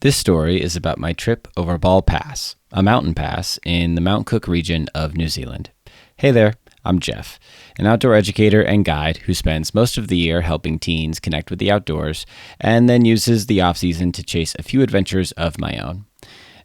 This story is about my trip over Ball Pass, a mountain pass in the Mount Cook region of New Zealand. Hey there, I'm Jeff, an outdoor educator and guide who spends most of the year helping teens connect with the outdoors and then uses the off-season to chase a few adventures of my own.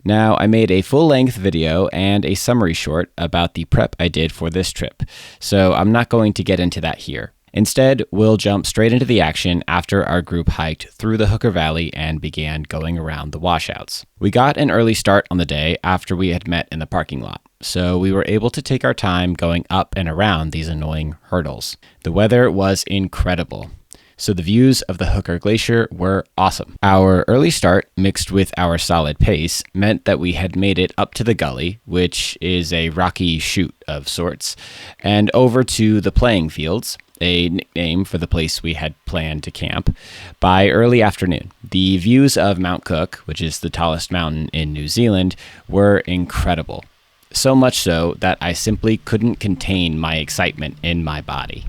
Now, I made a full-length video and a summary short about the prep I did for this trip, so I'm not going to get into that here. Instead, we'll jump straight into the action after our group hiked through the Hooker Valley and began going around the washouts. We got an early start on the day after we had met in the parking lot, so we were able to take our time going up and around these annoying hurdles. The weather was incredible, so the views of the Hooker Glacier were awesome. Our early start, mixed with our solid pace, meant that we had made it up to the gully, which is a rocky chute of sorts, and over to the playing fields, a nickname for the place we had planned to camp, by early afternoon. The views of Mount Cook, which is the tallest mountain in New Zealand, were incredible. So much so that I simply couldn't contain my excitement in my body.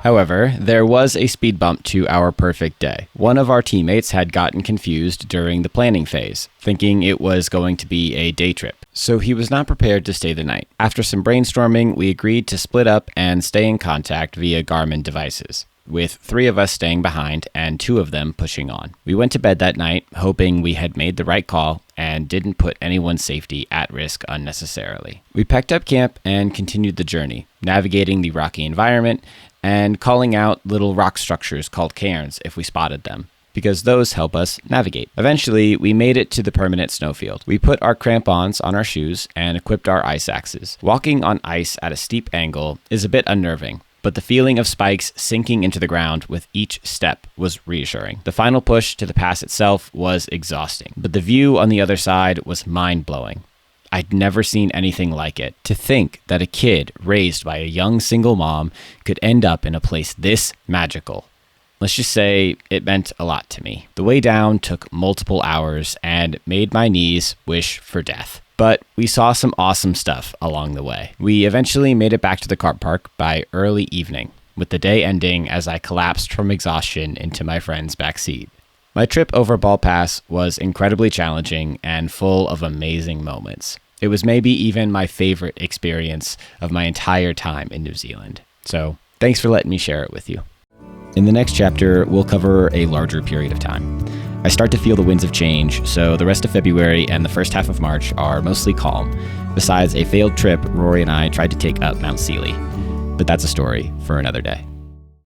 However, there was a speed bump to our perfect day. One of our teammates had gotten confused during the planning phase, thinking it was going to be a day trip, so he was not prepared to stay the night. After some brainstorming, we agreed to split up and stay in contact via Garmin devices, with 3 of us staying behind and 2 of them pushing on. We went to bed that night, hoping we had made the right call and didn't put anyone's safety at risk unnecessarily. We packed up camp and continued the journey, navigating the rocky environment and calling out little rock structures called cairns if we spotted them, because those help us navigate. Eventually, we made it to the permanent snowfield. We put our crampons on our shoes and equipped our ice axes. Walking on ice at a steep angle is a bit unnerving, but the feeling of spikes sinking into the ground with each step was reassuring. The final push to the pass itself was exhausting, but the view on the other side was mind-blowing. I'd never seen anything like it. To think that a kid raised by a young single mom could end up in a place this magical. Let's just say it meant a lot to me. The way down took multiple hours and made my knees wish for death. But we saw some awesome stuff along the way. We eventually made it back to the car park by early evening, with the day ending as I collapsed from exhaustion into my friend's backseat. My trip over Ball Pass was incredibly challenging and full of amazing moments. It was maybe even my favorite experience of my entire time in New Zealand. So, thanks for letting me share it with you. In the next chapter, we'll cover a larger period of time. I start to feel the winds of change, so the rest of February and the first half of March are mostly calm, besides a failed trip Rory and I tried to take up Mount Sealy. But that's a story for another day.